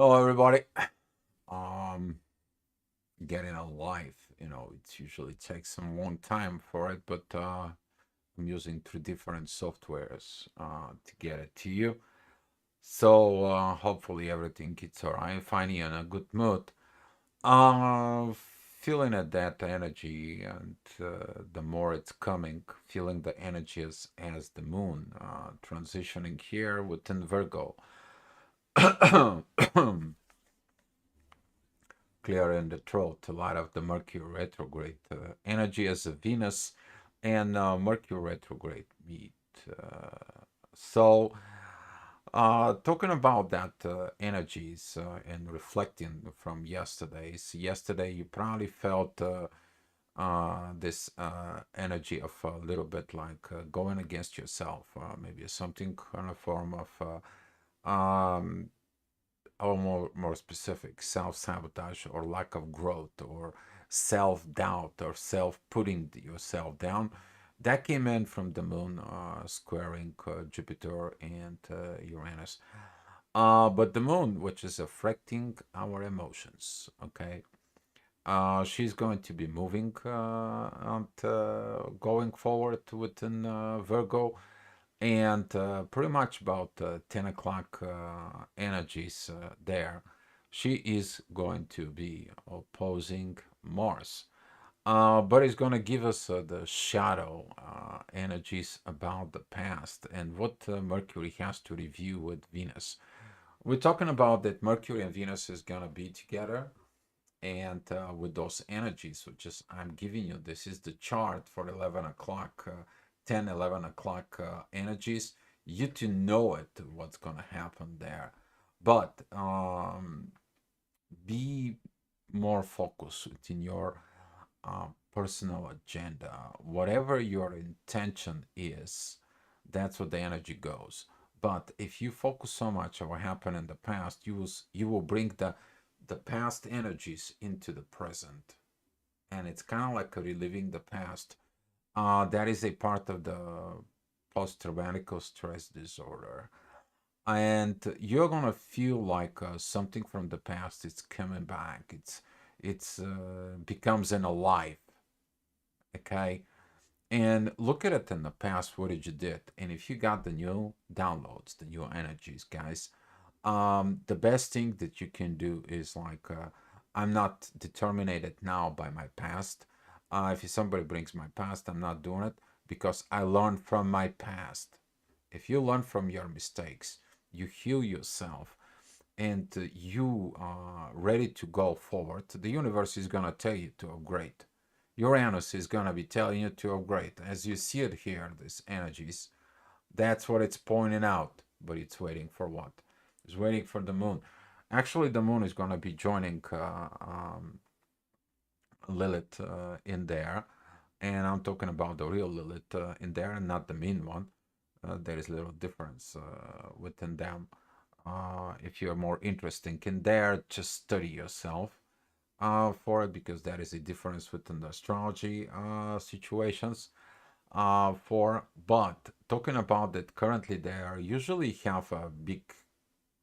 Hello, everybody. Um, Getting a live, it usually takes some long time for it, but I'm using three different softwares to get it to you. So hopefully everything gets all right. Finally in a good mood. Uh, Feeling at that energy, and the more it's coming, feeling the energy as the moon transitioning here within Virgo. Clear in the throat, a lot of the Mercury retrograde energy as a Venus and Mercury retrograde meet. So, talking about that energies and reflecting from yesterday's, yesterday you probably felt this energy of a little bit like going against yourself, maybe something kind of form of or more specific, self-sabotage or lack of growth or self-doubt or self-putting yourself down. That came in from the moon squaring Jupiter and Uranus. But the moon, which is affecting our emotions, okay? She's going to be moving and going forward within Virgo, and pretty much about 10 o'clock energies there, she is going to be opposing Mars. But it's going to give us the shadow energies about the past and what Mercury has to review with Venus. We're talking about that Mercury and Venus is going to be together, and with those energies, which is I'm giving you, this is the chart for 11 o'clock 10 11 o'clock energies. You to know it, what's going to happen there, but be more focused in your personal agenda. Whatever your intention is, that's what the energy goes. But if you focus so much on what happened in the past, you will bring the past energies into the present, and it's kind of like reliving the past. That is a part of the post-traumatic stress disorder, and you're gonna feel like something from the past is coming back. It's becomes an alive. Okay, and look at it in the past. What did you did? And if you got the new downloads, the new energies, guys, the best thing that you can do is like I'm not determined now by my past. If somebody brings my past, I'm not doing it because I learned from my past. If you learn from your mistakes, you heal yourself, and you are ready to go forward, the universe is going to tell you to upgrade. Uranus is going to be telling you to upgrade. As you see it here, these energies, that's what it's pointing out. But it's waiting for what? It's waiting for the moon. Actually, the moon is going to be joining Lilith in there. And I'm talking about the real Lilith in there, and not the mean one. There is a little difference within them. If you're more interested in there, just study yourself for it, because there is a difference within the astrology situations. But talking about that, currently they are usually have a big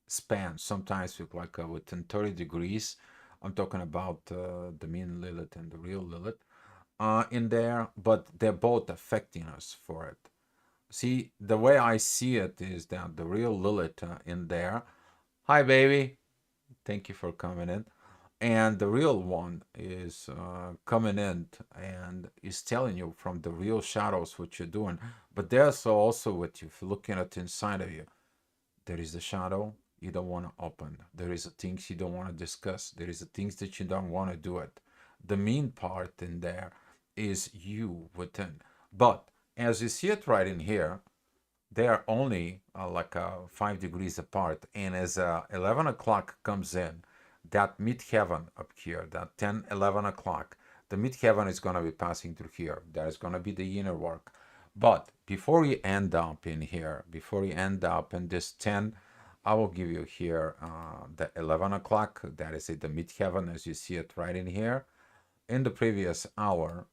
span, sometimes with like within 30 degrees. I'm talking about the mean Lilith and the real Lilith in there, but they're both affecting us for it. See, the way I see it is that the real Lilith in there, hi baby, thank you for coming in. And the real one is coming in and is telling you from the real shadows what you're doing. But there's also what you're looking at inside of you. There is a shadow you don't want to open. There is a things you don't want to discuss. There is a things that you don't want to do it. The mean part in there is you within. But as you see it right in here, they are only like 5 degrees apart. And as 11 o'clock comes in, that mid-heaven up here, that 10, 11 o'clock, the mid-heaven is going to be passing through here. That is going to be the inner work. But before you end up in here, before you end up in this 10, I will give you here the 11 o'clock. That is it, the mid-heaven as you see it right in here. In the previous hour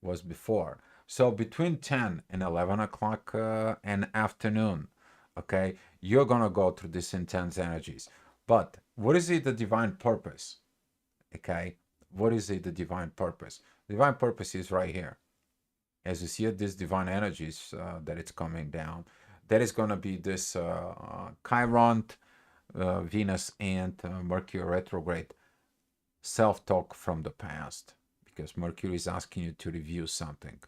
was before. So between 10 and 11 o'clock and afternoon, okay, you're going to go through these intense energies. But what is it the divine purpose? Okay, what is it the divine purpose? The divine purpose is right here. As you see it, this divine energies that it's coming down, that is going to be this Chiron, Venus, and Mercury retrograde self-talk from the past, because Mercury is asking you to review something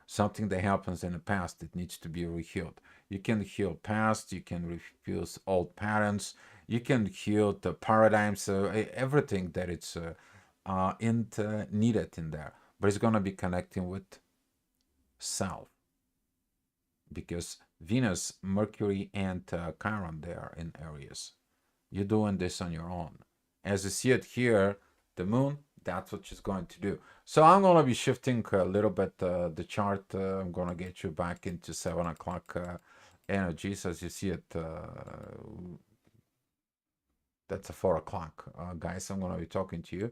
that happens in the past that needs to be rehealed. You can heal past, you can refuse old patterns, you can heal the paradigms, everything that it's needed in there. But it's going to be connecting with self, because Venus, Mercury, and Chiron, they are in Aries. You're doing this on your own. As you see it here, the moon, that's what she's going to do. So I'm going to be shifting a little bit the chart. I'm going to get you back into 7 o'clock energies. As you see it, that's a 4 o'clock, guys. I'm going to be talking to you.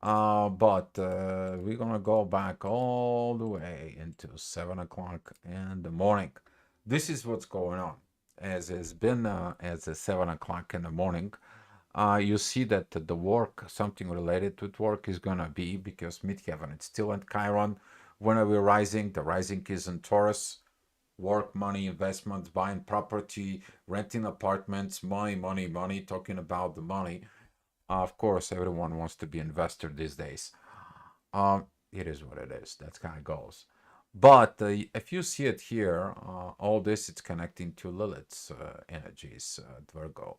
But we're going to go back all the way into 7 o'clock in the morning. This is what's going on. As it's been as 7 o'clock in the morning, you see that the work, something related with work is going to be, because midheaven, it's still in Chiron. When are we rising? The rising is in Taurus. Work, money, investments, buying property, renting apartments, money, money, money, talking about the money. Of course, everyone wants to be investor these days. It is what it is. That's kind of goes. But if you see it here, all this it's connecting to Lilith's energies, Virgo.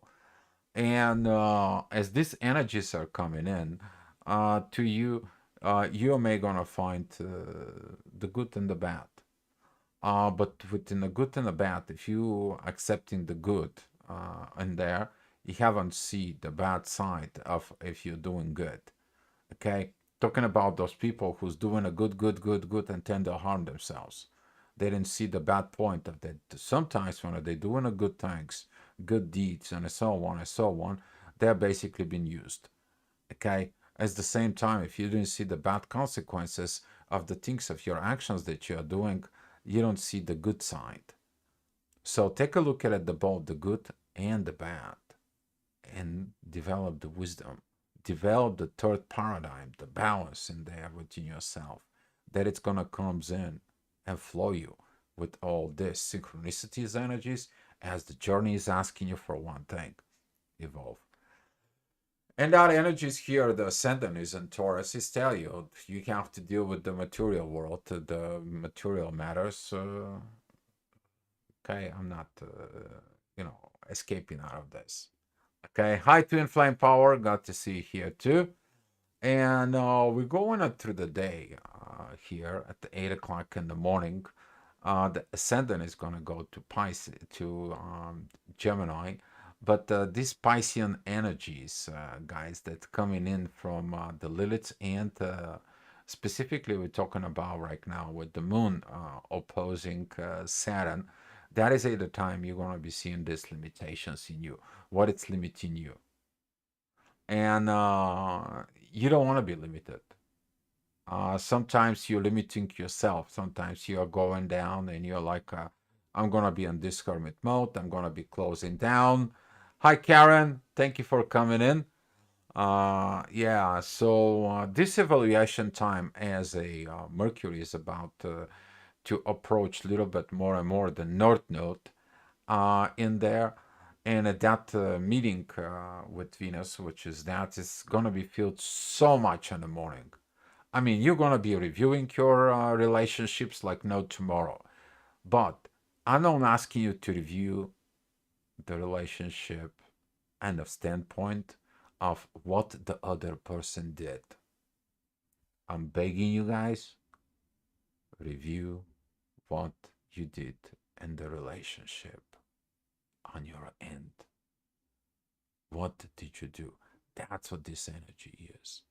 And as these energies are coming in to you, you may gonna find the good and the bad. But within the good and the bad, if you accepting the good in there, you haven't see the bad side of if you're doing good. Okay, talking about those people who's doing a good, and tend to harm themselves. They didn't see the bad point of that. Sometimes when they're doing a good things, good deeds, and so on and so on, they're basically being used. Okay, at the same time, if you didn't see the bad consequences of the things of your actions that you are doing, you don't see the good side. So take a look at it, both the good and the bad, and develop the wisdom. Develop the third paradigm, the balance in there within yourself, that it's gonna comes in and flow you with all this synchronicities energies, as the journey is asking you for one thing: evolve. And that energies here, the ascendant is in Taurus, is tell you you have to deal with the material world, the material matters. Okay, I'm not, escaping out of this. Okay, hi Twin Flame Power, got to see you here too. And we're going up through the day here at the 8 o'clock in the morning. The ascendant is going to go to Pisces, to Gemini. But these Piscean energies, guys, that's coming in from the Lilith, and specifically we're talking about right now with the moon opposing Saturn, that is at the time you're going to be seeing these limitations in you, what it's limiting you. And you don't want to be limited. Sometimes you're limiting yourself. Sometimes you're going down and you're like, I'm going to be on this hermit mode. I'm going to be closing down. Hi, Karen. Thank you for coming in. Yeah, so this evaluation time as a Mercury is about to approach a little bit more and more the North Node in there. And at that meeting with Venus, which is that, is going to be filled so much in the morning. I mean, you're going to be reviewing your relationships like no tomorrow. But I'm not asking you to review the relationship and the standpoint of what the other person did. I'm begging you guys, review what you did in the relationship on your end. What did you do? That's what this energy is.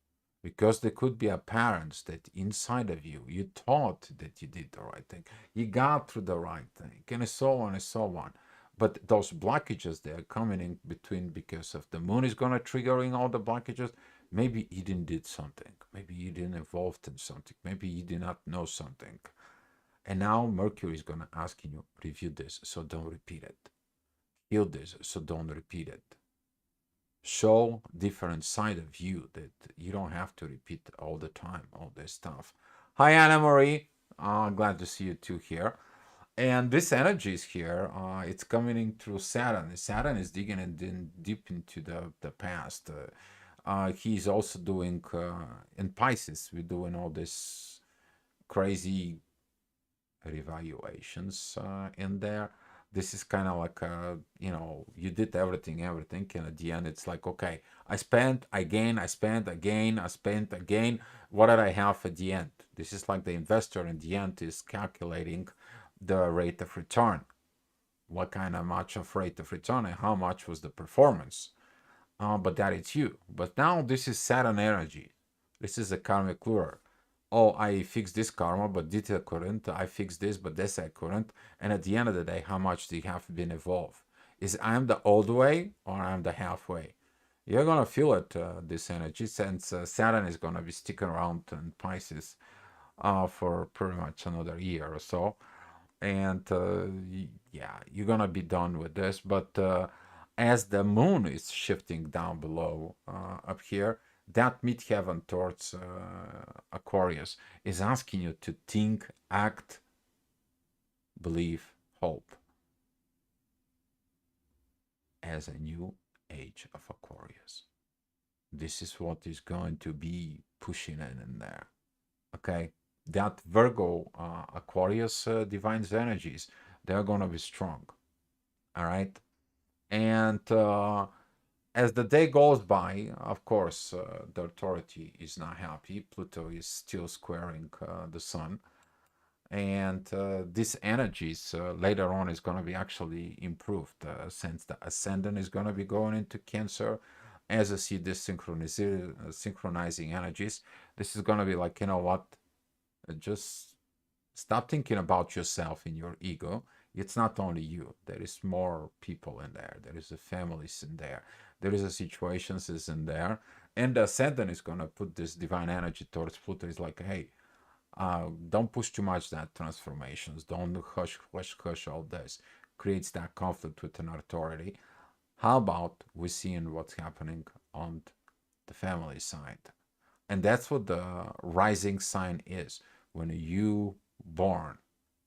Because there could be a parents that inside of you, you thought that you did the right thing, you got through the right thing, and so on and so on. But those blockages, they are coming in between because of the moon is going to triggering all the blockages. Maybe you didn't did something. Maybe you didn't involved in something. Maybe you did not know something. And now Mercury is going to ask you, review this, so don't repeat it. Heal this, so don't repeat it. show different side of you that you don't have to repeat all the time, all this stuff. Hi, Anna Marie. Glad to see you too here. And this energy is here. It's coming in through Saturn. Saturn is digging in deep into the past. He's also doing in Pisces. We're doing all this crazy revaluations in there. This is kind of like you did everything, and at the end it's like, okay, I spent, I gain, I spent, again, I spent, again. What did I have at the end? This is like the investor in the end is calculating the rate of return. What kind of much of rate of return and how much was the performance? But that is you. But now this is Saturn energy. This is a karmic lure. Oh, I fixed this karma, but this I couldn't. I fixed this, but this I couldn't. And at the end of the day, how much do you have been evolved? Is I'm the old way or I'm the halfway? You're gonna feel it, this energy, since Saturn is gonna be sticking around in Pisces for pretty much another year or so. And yeah, you're gonna be done with this. But as the moon is shifting down below up here, that midheaven towards Aquarius is asking you to think, act, believe, hope as a new age of Aquarius. This is what is going to be pushing in there. Okay, that Virgo Aquarius divine energies, they're gonna be strong. All right, and as the day goes by, of course, the authority is not happy. Pluto is still squaring the sun. And this energies later on is going to be actually improved since the ascendant is going to be going into Cancer. As I see this synchronizing energies, this is going to be like, you know what, just stop thinking about yourself and your ego. It's not only you. There is more people in there. There is a families in there. There is a situations is in there. And the ascendant is gonna put this divine energy towards Pluto. It's like, hey, don't push too much that transformations. Don't hush all this. Creates that conflict with an authority. How about we seeing what's happening on the family side? And that's what the rising sign is. When you born,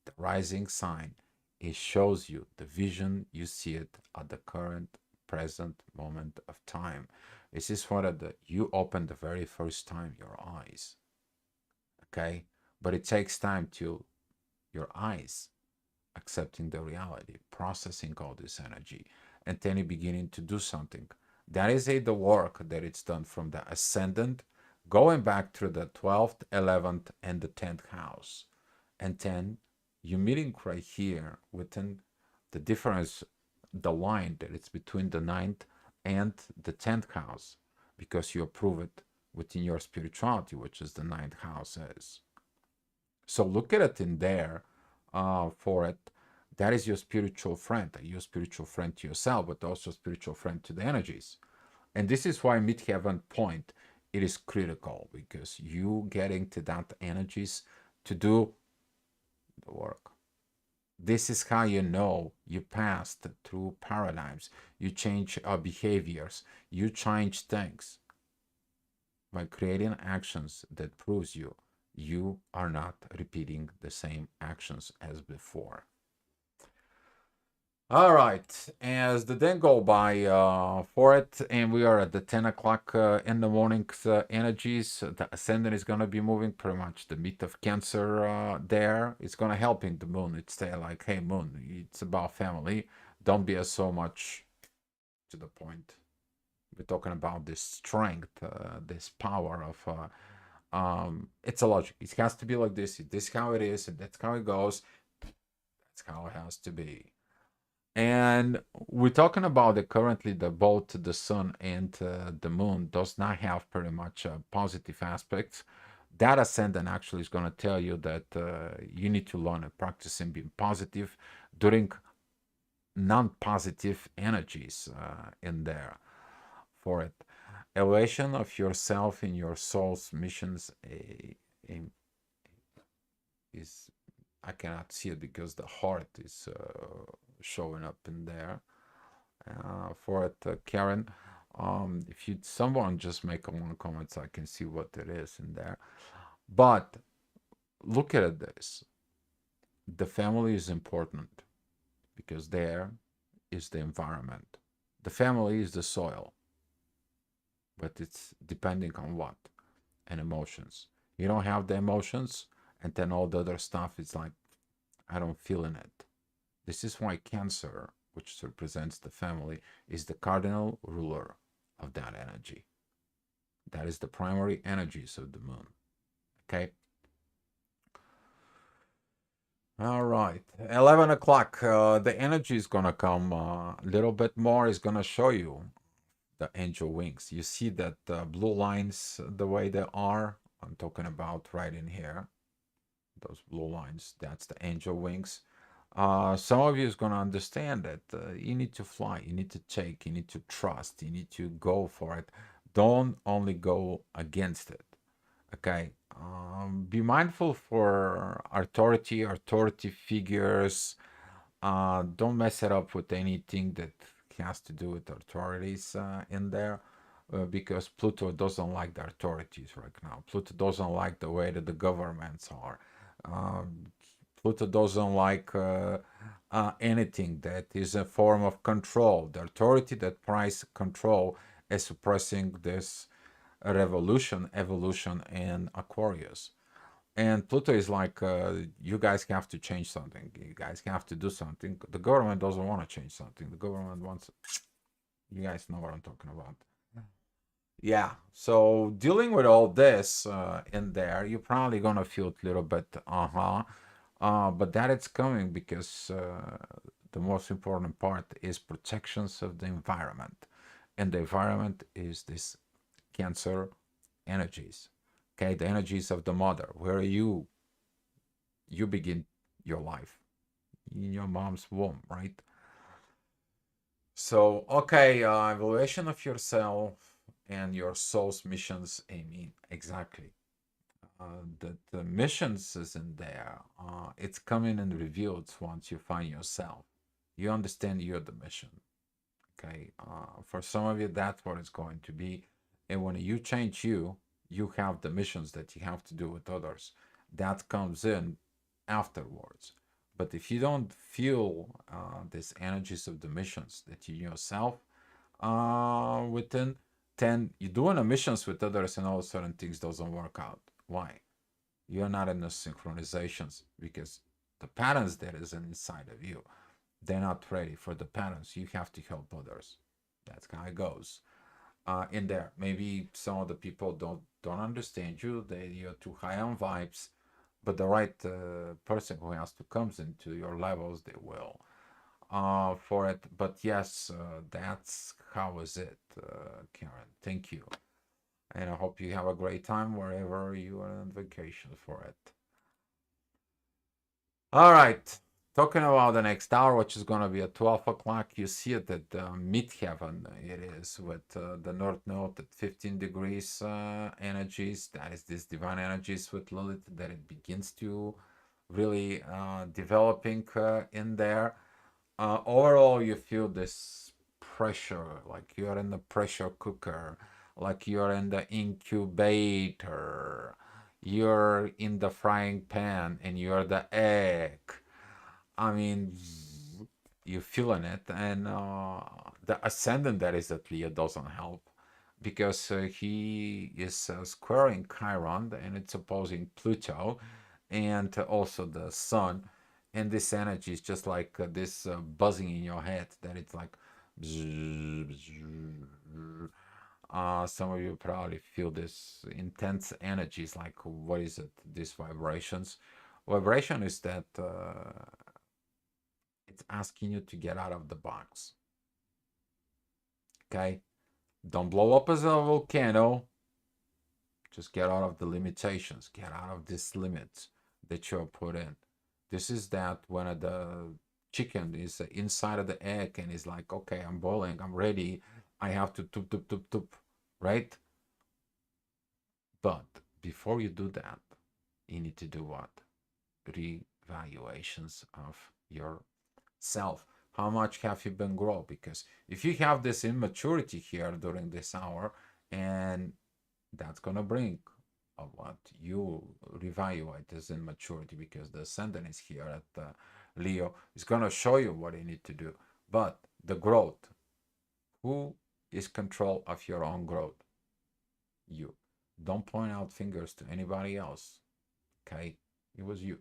the rising sign, it shows you the vision, you see it at the current present moment of time. This is what you open the very first time your eyes. Okay? But it takes time to your eyes accepting the reality, processing all this energy, and then you beginning to do something. That is the work that it's done from the ascendant, going back through the 12th, 11th, and the 10th house. And then you're meeting right here within the difference, the line that it's between the ninth and the 10th house, because you approve it within your spirituality, which is the ninth house is. So look at it in there for it. That is your spiritual friend, your spiritual friend to yourself, but also spiritual friend to the energies. And this is why midheaven point, it is critical because you getting to that energies to do the work. This is how you know you passed through paradigms. You change behaviors. You change things by creating actions that proves you are not repeating the same actions as before. All right, as the day go by for it, and we are at the 10 o'clock in the morning energies, the ascendant is going to be moving pretty much the meat of Cancer there. It's going to help in the moon. It's like, hey, moon, it's about family. Don't be so much to the point. We're talking about this strength, this power of it's a logic. It has to be like this. This is how it is, and that's how it goes. That's how it has to be. And we're talking about the currently the both the sun and the moon does not have pretty much positive aspects. That ascendant actually is going to tell you that you need to learn and practice and being positive during non-positive energies in there for it. Elevation of yourself in your soul's missions is, I cannot see it because the heart is showing up in there for it, Karen. If you someone just make a one comment so I can see what it is in there. But look at this. The family is important because there is the environment. The family is the soil, but it's depending on what? And emotions. You don't have the emotions, and then all the other stuff is like, I don't feel in it. This is why Cancer, which represents the family, is the cardinal ruler of that energy. That is the primary energies of the moon. Okay. All right. 11 o'clock. The energy is going to come a little bit more, is going to show you the angel wings. You see that blue lines, the way they are. I'm talking about right in here. Those blue lines, that's the angel wings. Some of you is going to understand that you need to fly, you need to take, you need to trust, you need to go for it. Don't only go against it. Okay. Be mindful for authority figures. Don't mess it up with anything that has to do with authorities in there. Because Pluto doesn't like the authorities right now. Pluto doesn't like the way that the governments are. Um, Pluto doesn't like anything that is a form of control. The authority that price control is suppressing this revolution, evolution in Aquarius. And Pluto is like, you guys have to change something. You guys have to do something. The government doesn't want to change something. The government wants, you guys know what I'm talking about. Yeah. So dealing with all this in there, you're probably gonna feel a little bit, but that it's coming because the most important part is protections of the environment, and the environment is this Cancer energies. Okay, the energies of the mother, where you begin your life in your mom's womb, right? So, okay, evaluation of yourself and your soul's missions, Amy. Exactly. The missions is in there. It's coming and revealed once you find yourself. You understand you're the mission. Okay. For some of you, that's what it's going to be. And when you change you, you have the missions that you have to do with others. That comes in afterwards. But if you don't feel these energies of the missions that you yourself within, then you're doing the missions with others and all of a sudden things doesn't work out. Why? You're not in the synchronizations because the patterns that is inside of you, they're not ready for the patterns. You have to help others. That's how it goes. In there, maybe some of the people don't understand you. You're too high on vibes, but the right person who has to comes into your levels, they will for it. But yes, that's how is it, Karen. Thank you, and I hope you have a great time wherever you are on vacation for it. All right. Talking about the next hour, which is going to be at 12 o'clock, you see it at midheaven. It is with the North Node at 15 degrees energies. That is this divine energies with Lilith that it begins to really developing in there. Overall, you feel this pressure, like you're in the pressure cooker, like you're in the incubator, you're in the frying pan, and you're the egg. I mean, you're feeling it, and the ascendant that is at Leo doesn't help because he is squaring Chiron and it's opposing Pluto and also the Sun. And this energy is just like this buzzing in your head that it's like. Some of you probably feel this intense energies like what is it? These vibrations. Vibration is that it's asking you to get out of the box. Okay? Don't blow up as a volcano. Just get out of the limitations. Get out of these limits that you're put in. This is that when the chicken is inside of the egg and is like, okay, I'm boiling, I'm ready. I have to toop, toop, toop, toop, right? But before you do that, you need to do what? Revaluations of yourself. How much have you been grow? Because if you have this immaturity here during this hour, and that's gonna bring a lot, you reevaluate this immaturity because the ascendant is here at Leo. Is gonna show you what you need to do. But the growth, who is control of your own growth? You. Don't point out fingers to anybody else. Okay, it was you.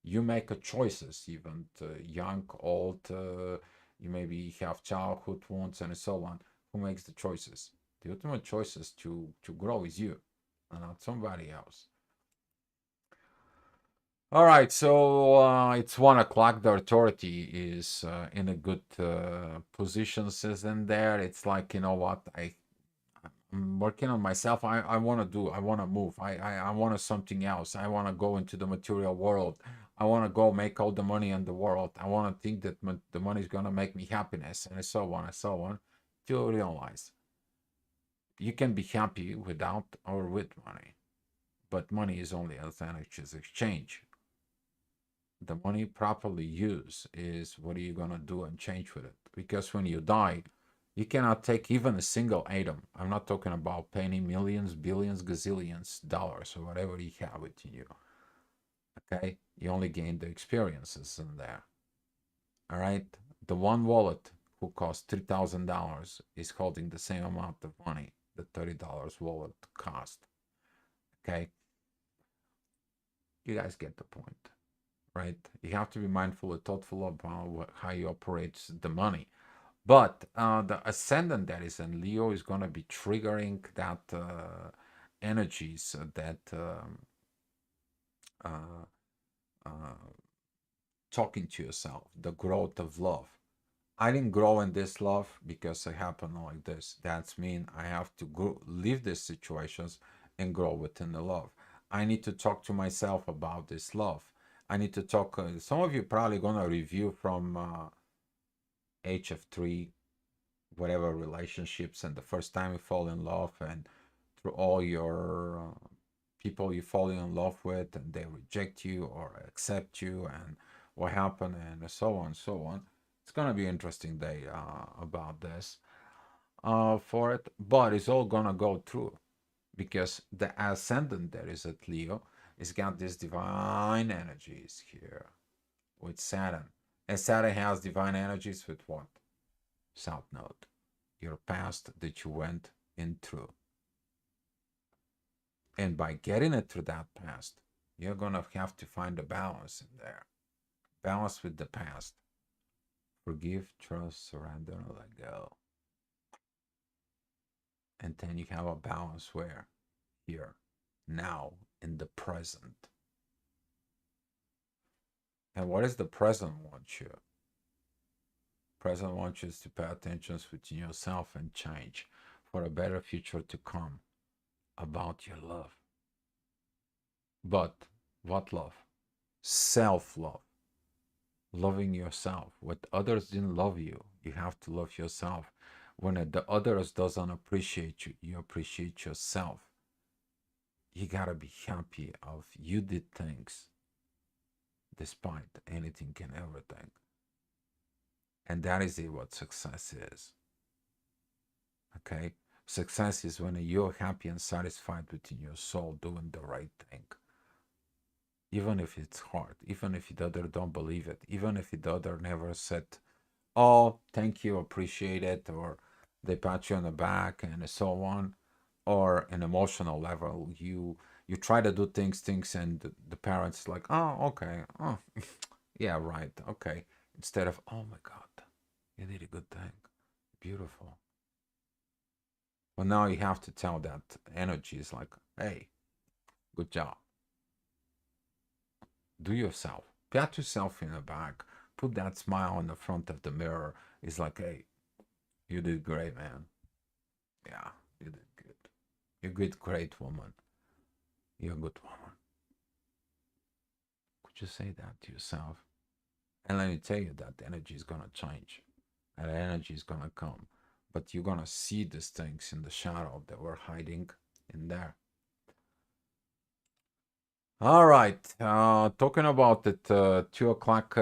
You make a choices, even young, old. You maybe have childhood wounds and so on. Who makes the choices? The ultimate choices to grow is you, and not somebody else. All right, so it's 1 o'clock. The authority is in a good position, says in there. It's like, you know what, I'm working on myself. I want to do. I want to move. I want something else. I want to go into the material world. I want to go make all the money in the world. I want to think that the money is gonna make me happiness, and so on and so on. To realize you can be happy without or with money, but money is only an exchange. The money properly used is what are you gonna do and change with it? Because when you die, you cannot take even a single item. I'm not talking about penny, millions, billions, gazillions, dollars, or whatever you have within you. Okay, you only gain the experiences in there. All right, the one wallet who costs $3,000 is holding the same amount of money the $30 wallet cost. Okay, you guys get the point, right? You have to be mindful and thoughtful about how you operate the money. But the ascendant that is in Leo is going to be triggering that energies that uh, uh, talking to yourself, the growth of love. I didn't grow in this love because it happened like this. That's mean I have to leave these situations and grow within the love. I need to talk to myself about this love. I need to talk. Some of you probably gonna review from age of 3, whatever relationships, and the first time you fall in love, and through all your people you fall in love with, and they reject you or accept you, and what happened, and so on, so on. It's gonna be an interesting day about this for it, but it's all gonna go through because the ascendant that is at Leo is got these divine energies here with Saturn, and Saturn has divine energies with what? South Node, your past that you went in through. And by getting it through that past, you're going to have to find a balance in there. Balance with the past. Forgive, trust, surrender, and let go. And then you have a balance where? Here, now, in the present. And what is the present want you? Present wants you to pay attention within yourself and change for a better future to come about your love. But what love? Self love. Loving yourself. When others didn't love you, you have to love yourself. When the others doesn't appreciate you, you appreciate yourself. You gotta be happy of you did things despite anything and everything. And that is what success is. Okay? Success is when you're happy and satisfied within your soul doing the right thing. Even if it's hard, even if the other don't believe it, even if the other never said, oh, thank you, appreciate it, or they pat you on the back and so on, or an emotional level, you try to do things, and the parents like, oh, okay, oh, yeah, right, okay, instead of, oh my God, you did a good thing, beautiful. Well, now you have to tell that energy is like, hey, good job. Do yourself. Pat yourself in the back. Put that smile in the front of the mirror. It's like, hey, you did great, man. Yeah, you did good. You're a good, great woman. You're a good woman. Could you say that to yourself? And let me tell you that the energy is gonna change. And the energy is gonna come. But you're gonna see these things in the shadow that were hiding in there. All right. Talking about it, 2 o'clock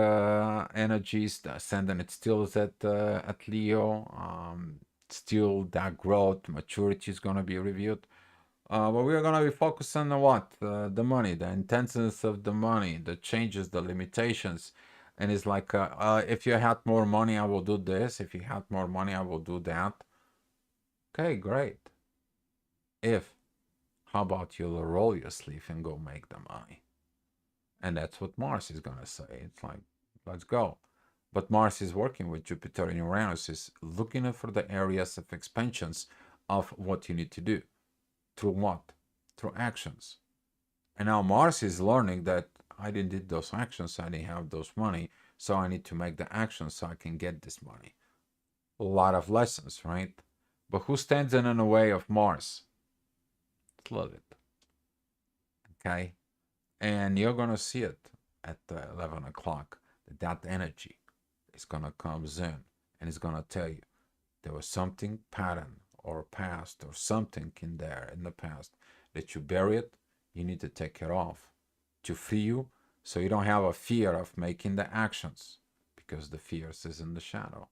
energies, the ascendant, it still is at Leo. Still that growth, maturity is gonna be reviewed. But we're gonna be focusing on what? The money, the intenseness of the money, the changes, the limitations. And it's like, if you had more money, I will do this. If you had more money, I will do that. Okay, great. If, how about you'll roll your sleeve and go make the money? And that's what Mars is gonna say. It's like, let's go. But Mars is working with Jupiter and Uranus, is looking for the areas of expansions of what you need to do. Through what? Through actions. And now Mars is learning that I didn't do those actions, I didn't have those money, so I need to make the actions so I can get this money. A lot of lessons, right? But who stands in the way of Mars? It's Lilith, okay? And you're gonna see it at 11 o'clock. That energy is gonna come in and it's gonna tell you there was something pattern or past or something in there in the past that you bury it. You need to take it off to free you, so you don't have a fear of making the actions, because the fears is in the shadow.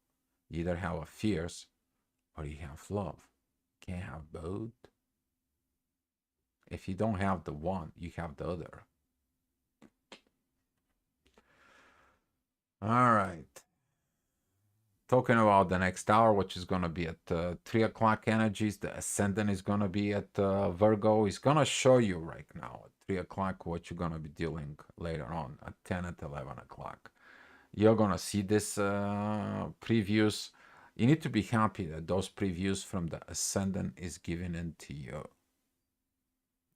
You either have a fears or you have love. You can't have both. If you don't have the one, you have the other. All right. Talking about the next hour, which is going to be at 3 o'clock energies. The ascendant is going to be at Virgo. He's going to show you right now at 3 o'clock what you're going to be dealing later on at 10 at 11 o'clock. You're going to see this previews. You need to be happy that those previews from the ascendant is given into you.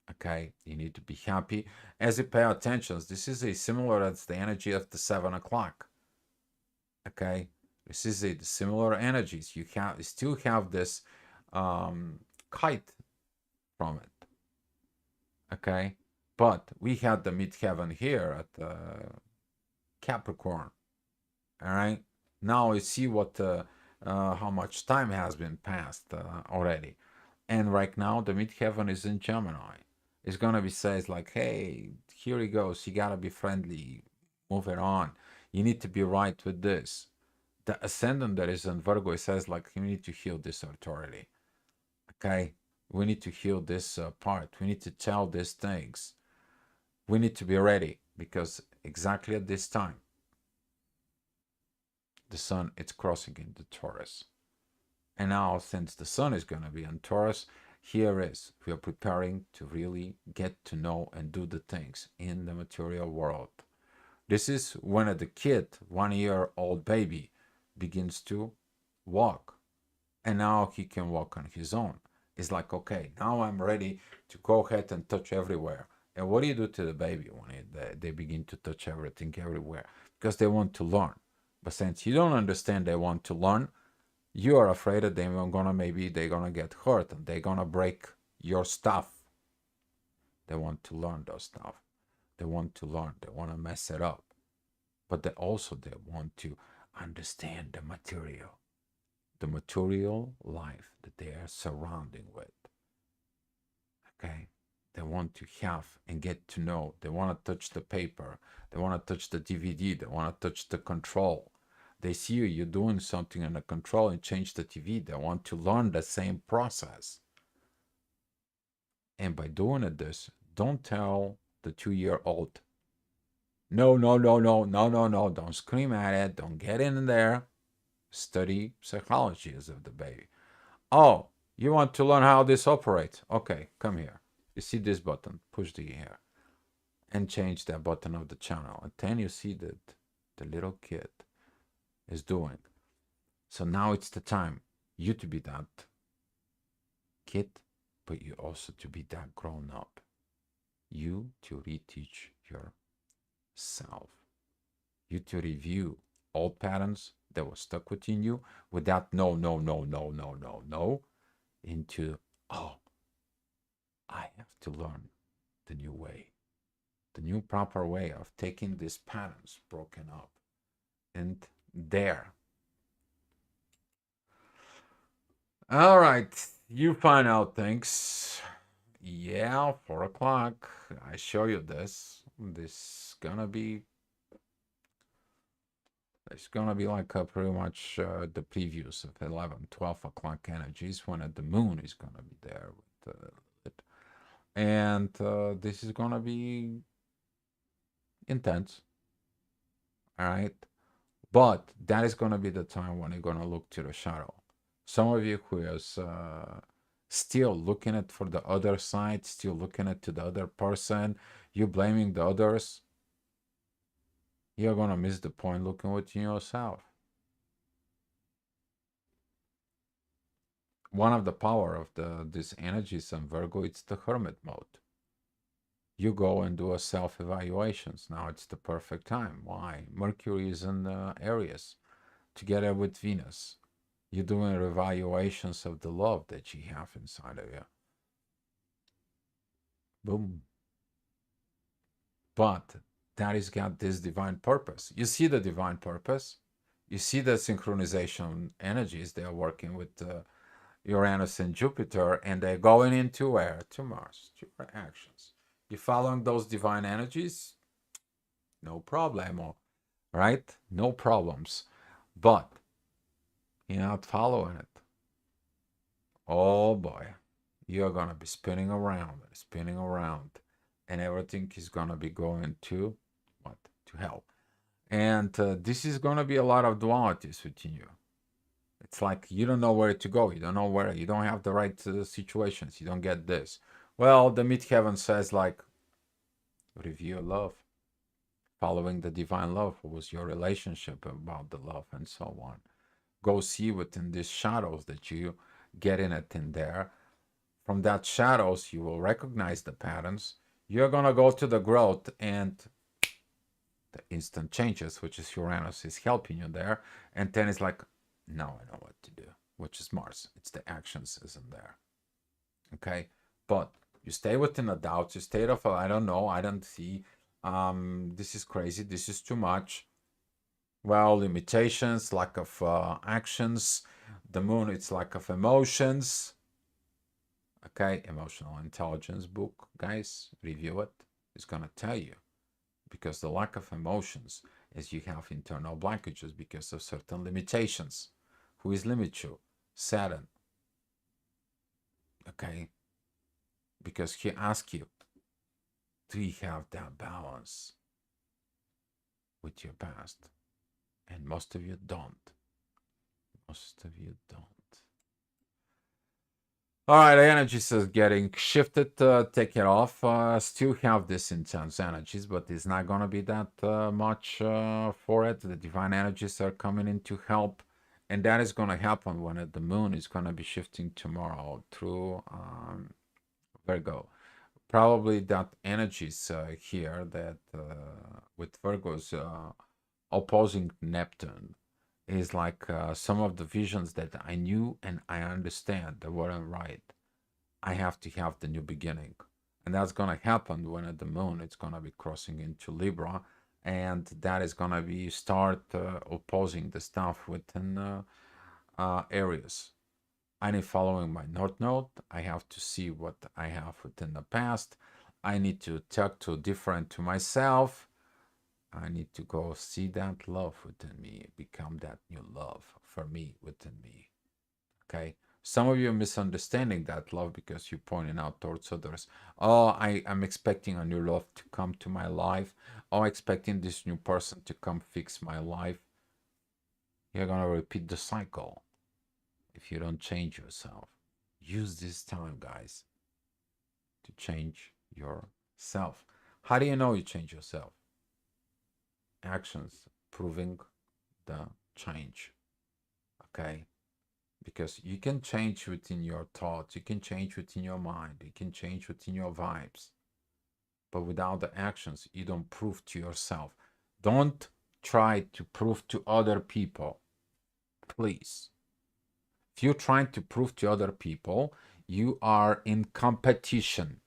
Okay, you need to be happy as you pay attention. This is a similar as the energy of the 7 o'clock. Okay, this is a similar energies. You still have this kite from it. Okay, but we had the midheaven here at Capricorn. All right, now you see what how much time has been passed already, and right now the midheaven is in Gemini. It's gonna be says like, hey, here he goes. You gotta be friendly. Move it on. You need to be right with this. The ascendant that is in Virgo, it says like you need to heal this authority. Okay, we need to heal this part. We need to tell these things. We need to be ready, because exactly at this time, the sun it's crossing into Taurus. And now, since the sun is going to be in Taurus, here is we are preparing to really get to know and do the things in the material world. This is when the kid, 1 year old baby, begins to walk, and now he can walk on his own. It's like, okay, now I'm ready to go ahead and touch everywhere. And what do you do to the baby when they begin to touch everything everywhere? Because they want to learn. But since you don't understand they want to learn, you are afraid that they're gonna get hurt and they're gonna break your stuff. They want to learn those stuff. They want to learn. They want to mess it up. But they want to understand the material life that they are surrounding with. Okay? They want to have and get to know. They want to touch the paper. They want to touch the DVD. They want to touch the control. They see you doing something in the control and change the TV. They want to learn the same process. And by doing this, don't tell the 2 year old, no, no, no, no, no, no, no, don't scream at it. Don't get in there. Study psychology as of the baby. Oh, you want to learn how this operates? Okay, come here. You see this button, push the here, and change that button of the channel. And then you see that the little kid is doing. So now it's the time you to be that kid, but you also to be that grown up. You to reteach yourself. You to review old patterns that were stuck within you without no, no, no, no, no, no, no, into, oh, I have to learn the new way, the new proper way of taking these patterns broken up. And there. All right. You find out things. Yeah, 4 o'clock. I show you this. It's gonna be like pretty much the previews of 11, 12 o'clock energies when the moon is gonna be there with it. And this is gonna be intense, all right? But that is gonna be the time when you're gonna look to the shadow. Some of you who is still looking at for the other side, still looking at to the other person, you blaming the others, you're gonna miss the point looking within yourself. One of the power of these energies in Virgo, it's the hermit mode. You go and do a self-evaluations. Now it's the perfect time. Why? Mercury is in Aries, together with Venus. You're doing evaluations of the love that you have inside of you. Boom. But that has got this divine purpose. You see the divine purpose. You see the synchronization energies they are working with Uranus and Jupiter, and they're going into where? To Mars, to your actions. You following those divine energies? No problemo, right? No problems. But you're not following it. Oh boy, you're gonna be spinning around, and everything is gonna be going to what? To hell. And this is gonna be a lot of dualities within you. It's like you don't know where to go. You don't know where. You don't have the right situations. You don't get this. Well, the midheaven says like, review love, following the divine love. What was your relationship about the love and so on? Go see within these shadows that you get in it in there. From that shadows, you will recognize the patterns. You're gonna go to the growth and the instant changes, which is Uranus is helping you there. And then it's like, now I know what to do, which is Mars. It's the actions isn't there. Okay. But you stay within the doubts, you stay of I don't know, I don't see. This is crazy, this is too much. Well, limitations, lack of actions. The moon, it's lack of emotions. Okay, emotional intelligence book, guys, review it. It's gonna tell you because the lack of emotions is you have internal blockages because of certain limitations. Who is limit you? Saturn. Okay, because he asks you, do you have that balance with your past? And most of you don't. Most of you don't. All right, the energies is getting shifted. Take it off. Still have this intense energies, but it's not gonna be that much for it. The divine energies are coming in to help, and that is gonna happen when the moon is gonna be shifting tomorrow through Virgo. Probably that energies here that with Virgo's opposing Neptune is like some of the visions that I knew and I understand that weren't right. I have to have the new beginning. And that's going to happen when at the moon it's going to be crossing into Libra. And that is going to be start opposing the stuff within areas. I need following my North Node. I have to see what I have within the past. I need to talk to different to myself. I need to go see that love within me, become that new love for me within me. Okay. Some of you are misunderstanding that love because you're pointing out towards others. Oh, I am expecting a new love to come to my life. Oh, expecting this new person to come fix my life. You're going to repeat the cycle if you don't change yourself. Use this time, guys, to change yourself. How do you know you change yourself? Actions proving the change. Okay? Because you can change within your thoughts, you can change within your mind, you can change within your vibes. But without the actions, you don't prove to yourself. Don't try to prove to other people, please. If you're trying to prove to other people, you are in competition,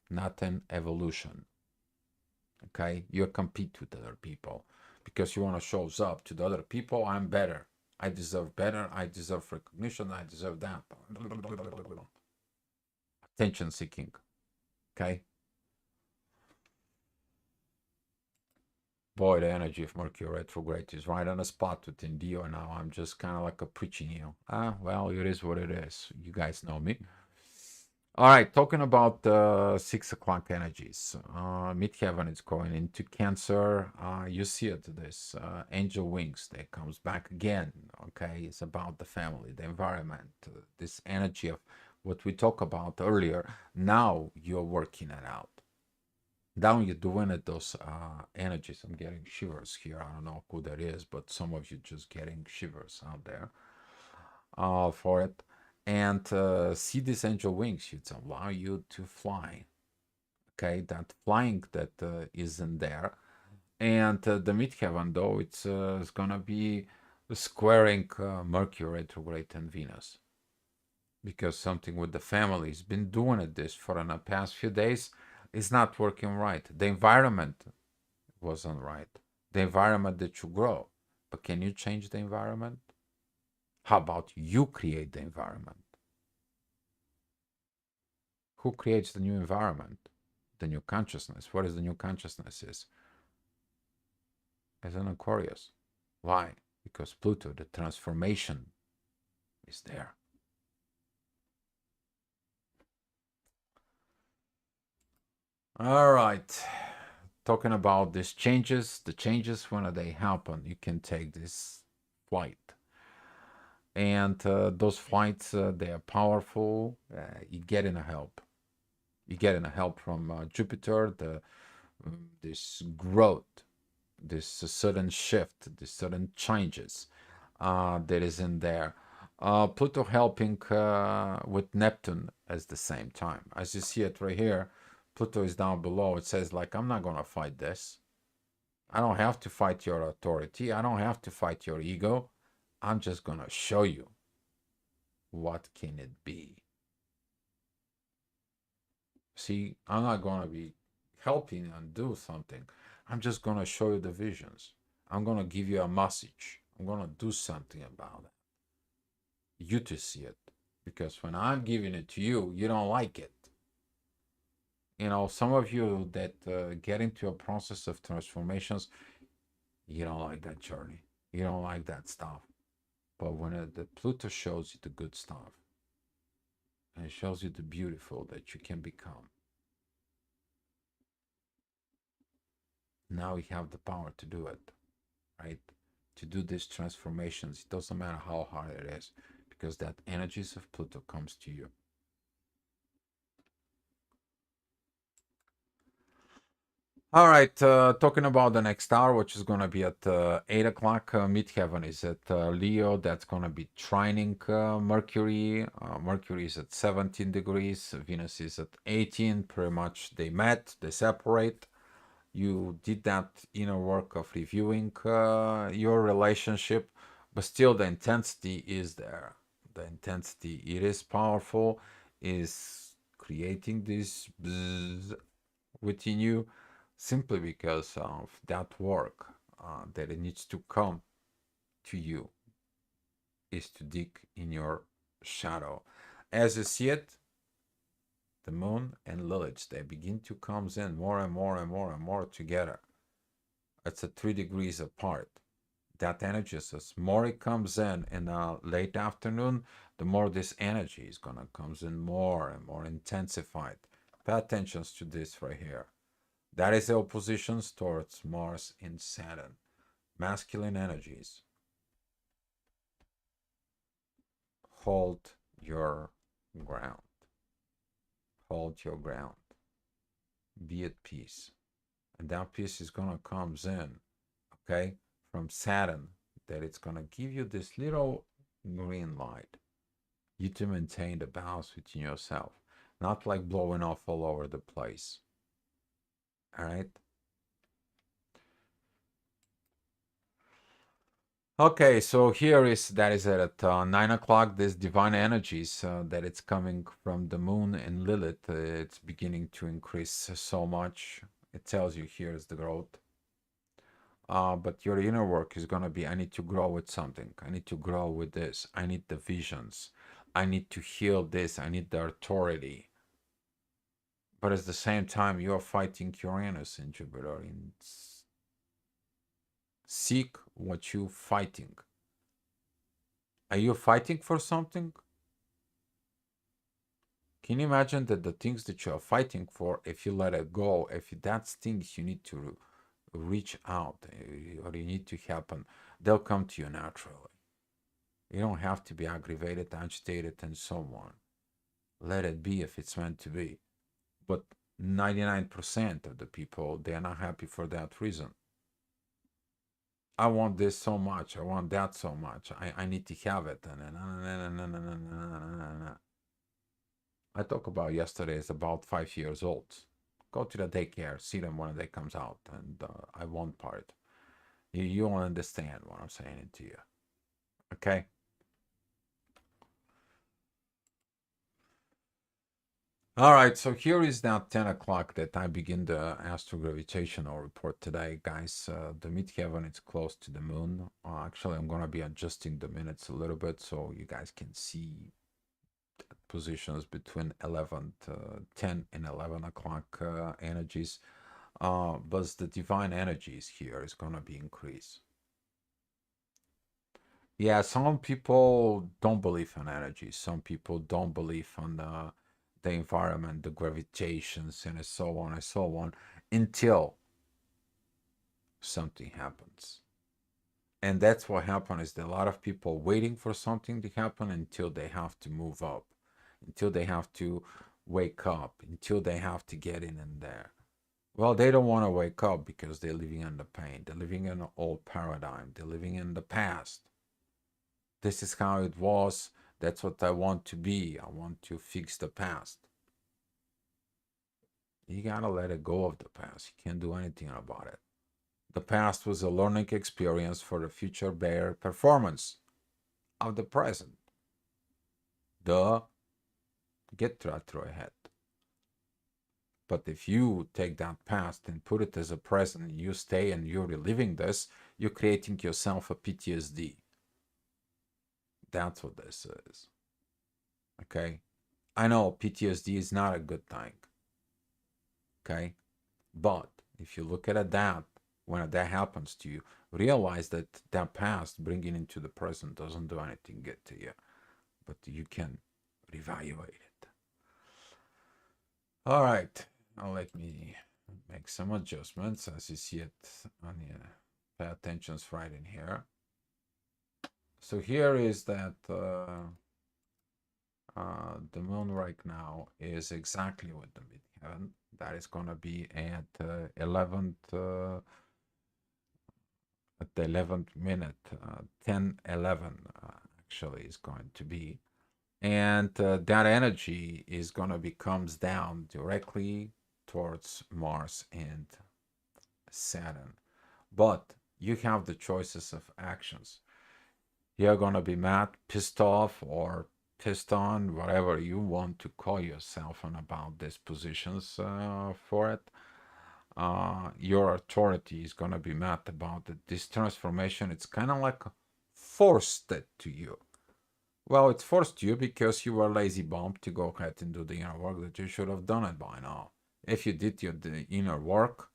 not in evolution. Okay? You compete with other people because you want to show up to the other people. I'm better. I deserve better. I deserve recognition. I deserve that. attention seeking. Okay. Boy, the energy of Mercury retrograde is right on the spot within Dio now. I'm just kind of like a preaching you. Ah, well, it is what it is. You guys know me. All right, talking about 6 o'clock energies. Midheaven is going into Cancer. You see it, this angel wings that comes back again. Okay, it's about the family, the environment, this energy of what we talked about earlier. Now you're working it out. Now you're doing it, those energies. I'm getting shivers here. I don't know who that is, but some of you just getting shivers out there for it. And see these angel wings, it allow you to fly. Okay, that flying that is in there. And the midheaven, though, it's gonna be squaring Mercury retrograde and Venus because something with the family has been doing it this for the past few days is not working right. The environment wasn't right. The environment that you grow. But can you change the environment? How about you create the environment? Who creates the new environment? The new consciousness. What is the new consciousness is? As an Aquarius. Why? Because Pluto, the transformation, is there. All right. Talking about these changes, the changes when they happen, you can take this flight. And those flights, they are powerful. You get in a help. You get in a help from Jupiter, this growth, this sudden shift, this sudden changes that is in there. Pluto helping with Neptune at the same time. As you see it right here, Pluto is down below. It says like, I'm not going to fight this. I don't have to fight your authority. I don't have to fight your ego. I'm just going to show you what can it be. See, I'm not going to be helping and do something. I'm just going to show you the visions. I'm going to give you a message. I'm going to do something about it. You to see it. Because when I'm giving it to you, you don't like it. You know, some of you that get into a process of transformations, you don't like that journey. You don't like that stuff. But when the Pluto shows you the good stuff, and it shows you the beautiful that you can become, now you have the power to do it, right? To do these transformations. It doesn't matter how hard it is, because that energies of Pluto comes to you. All right, talking about the next hour, which is going to be at 8 o'clock. Midheaven is at Leo. That's going to be trining Mercury. Mercury is at 17 degrees. Venus is at 18. Pretty much they met, they separate. You did that inner work of reviewing your relationship, but still the intensity is there. The intensity, it is powerful, is creating this bzzz within you simply because of that work that it needs to come to you is to dig in your shadow. As you see it, the moon and Lilith, they begin to come in more and more and more and more together. It's at 3 degrees apart. That energy, as more it comes in late afternoon, the more this energy is gonna comes in more and more intensified. Pay attention to this right here. That is the oppositions towards Mars and Saturn. Masculine energies. Hold your ground. Hold your ground. Be at peace. And that peace is gonna comes in, okay, from Saturn, that it's gonna give you this little green light. You to maintain the balance within yourself, not like blowing off all over the place. All right. Okay, so here is that is at 9 o'clock. This divine energies that it's coming from the moon and Lilith. It's beginning to increase so much. It tells you here is the growth. But your inner work is gonna be: I need to grow with something. I need to grow with this. I need the visions. I need to heal this. I need the authority. But at the same time, you are fighting Uranus and Jupiter. Seek what you're fighting. Are you fighting for something? Can you imagine that the things that you are fighting for, if you let it go, if that's things you need to reach out or you need to happen, they'll come to you naturally. You don't have to be aggravated, agitated, and so on. Let it be if it's meant to be. But 99% of the people, they're not happy for that reason. I want this so much. I want that so much. I need to have it. I talked about yesterday is about 5 years old. Go to the daycare, see them when they comes out, and I won't part. You won't understand what I'm saying to you. Okay. All right, so here is now 10 o'clock that I begin the astrogravitational report today, guys. The midheaven is close to the moon. Actually, I'm going to be adjusting the minutes a little bit so you guys can see positions between 10 and 11 o'clock energies. But the divine energies here is going to be increased. Yeah, some people don't believe in energy. Some people don't believe in the environment, the gravitations, and so on and so on until something happens. And that's what happened is that a lot of people waiting for something to happen until they have to move up, until they have to wake up, until they have to get in there. Well, they don't want to wake up because they're living in the pain. They're living in an old paradigm. They're living in the past. This is how it was. That's what I want to be. I want to fix the past. You gotta let it go of the past. You can't do anything about it. The past was a learning experience for the future better performance of the present. Get that through ahead. But if you take that past and put it as a present, and you stay and you're reliving this, you're creating yourself a PTSD. That's what this is. Okay? I know PTSD is not a good thing. Okay? But if you look at that, when that happens to you, realize that that past bringing into the present doesn't do anything good to you. But you can reevaluate it. All right. Now let me make some adjustments as you see it on the pay attention's right in here. So here is that the moon right now is exactly with the midheaven. That is going to be at 11th at the 11th minute, 10:11 actually is going to be, and that energy is going to be comes down directly towards Mars and Saturn. But you have the choices of actions. You're going to be mad, pissed off, or pissed on, whatever you want to call yourself on about these positions for it. Your authority is going to be mad about it. This transformation, it's kind of like forced it to you. Well, it's forced to you because you were lazy bum to go ahead and do the inner work that you should have done it by now. If you did the inner work,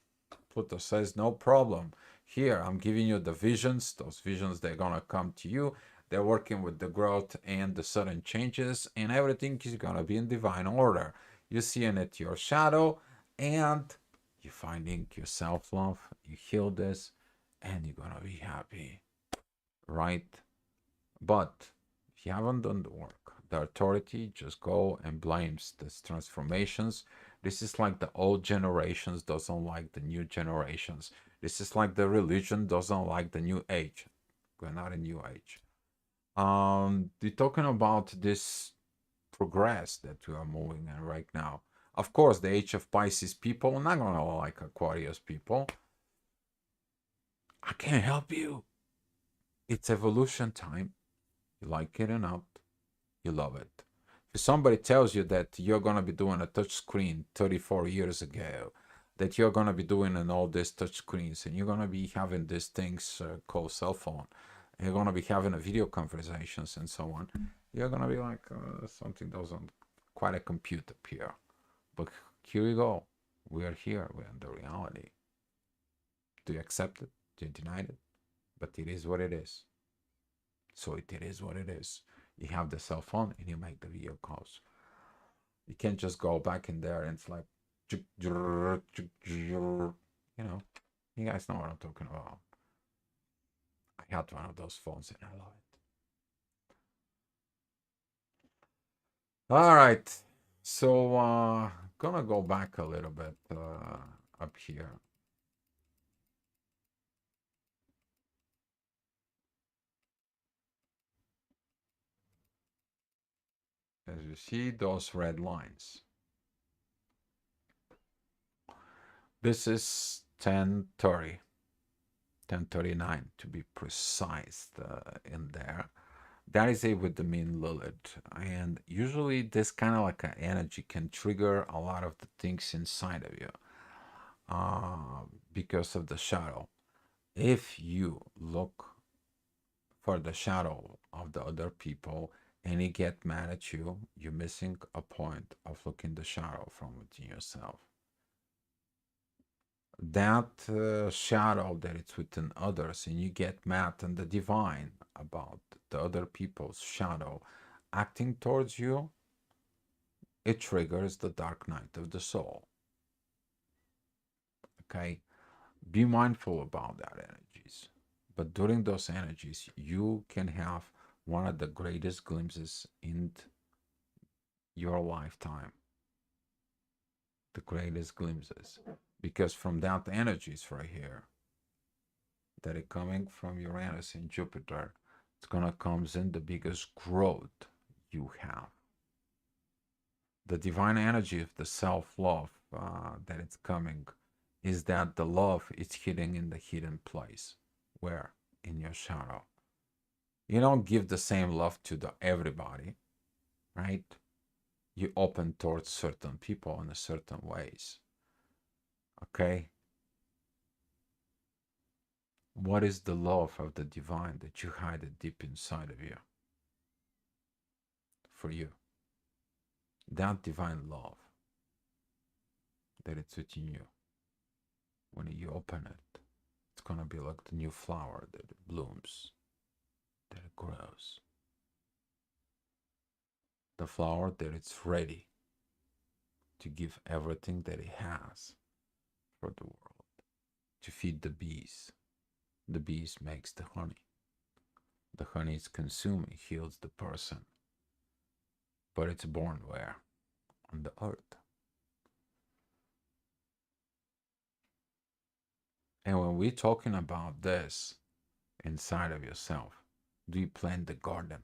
Pluto says, no problem. Here, I'm giving you the visions. Those visions, they're going to come to you. They're working with the growth and the sudden changes, and everything is going to be in divine order. You're seeing it your shadow, and you're finding your self-love. You heal this, and you're going to be happy, right? But if you haven't done the work, the authority just go and blames these transformations. This is like the old generations doesn't like the new generations. This is like the religion doesn't like the new age. We're not a new age. We're talking about this progress that we are moving in right now. Of course, the age of Pisces people are not gonna like Aquarius people. I can't help you. It's evolution time. You like it or not, you love it. If somebody tells you that you're going to be doing a touch screen 34 years ago, that you're going to be doing an all these touch screens and you're going to be having these things called cell phone, and you're going to be having a video conversations and so on, you're going to be like, something doesn't quite compute up here. But Here you go. We are here. We're in the reality. Do you accept it? Do you deny it? But it is what it is. So it is what it is. You have the cell phone and you make the video calls. You can't just go back in there and it's like, you know, you guys know what I'm talking about. I had one of those phones and I love it. All right. So, gonna go back a little bit up here. As you see those red lines, this is 10:30, 10:39 to be precise in there. That is it with the mean Lilith. And usually this kind of like an energy can trigger a lot of the things inside of you because of the shadow. If you look for the shadow of the other people and he get mad at you, you're missing a point of looking the shadow from within yourself. That shadow that it's within others, and you get mad and the divine about the other people's shadow acting towards you, it triggers the dark night of the soul. Okay, be mindful about that energies. But during those energies, you can have one of the greatest glimpses in your lifetime. The greatest glimpses. Because from that energies right here, that are coming from Uranus and Jupiter, it's gonna comes in the biggest growth you have. The divine energy of the self-love that it's coming is that the love is hidden in the hidden place. Where? In your shadow. You don't give the same love to the everybody, right? You open towards certain people in a certain ways. Okay? What is the love of the divine that you hide it deep inside of you? For you. That divine love that it's within you. When you open it, it's gonna be like the new flower that it blooms, that it grows. The flower that it's ready to give everything that it has for the world, to feed the bees. The bees makes the honey. The honey is consumed, heals the person. But it's born where? On the earth. And when we're talking about this inside of yourself, do you plant the garden?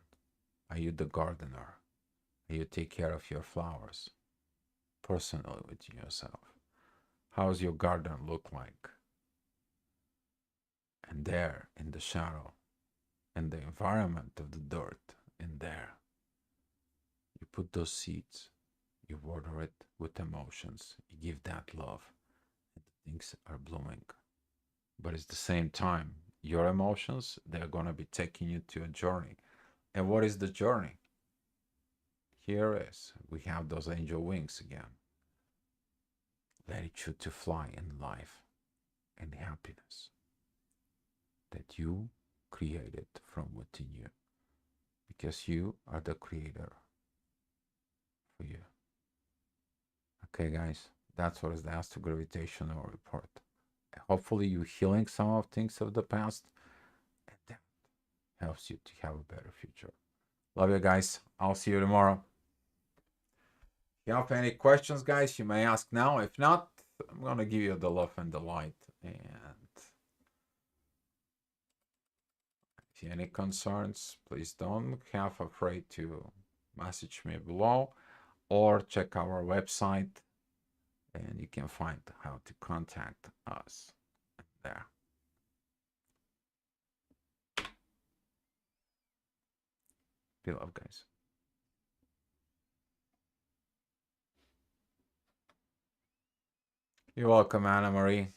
Are you the gardener? Are you take care of your flowers personally with yourself? How's your garden look like? And there in the shadow, in the environment of the dirt, in there, you put those seeds, you water it with emotions, you give that love, and things are blooming. But at the same time, your emotions, they're going to be taking you to a journey. And what is the journey? Here is, we have those angel wings again. Let you to fly in life and happiness that you created from within you. Because you are the creator for you. Okay, guys, that's what is the Astro Gravitational Report. Hopefully, you're healing some of things of the past, and that helps you to have a better future. Love you guys. I'll see you tomorrow. If you have any questions, guys, you may ask now. If not, I'm gonna give you the love and the light. And if you have any concerns, please don't have afraid to message me below or check our website, and you can find how to contact us there. Be love, guys. You're welcome, Anna Marie.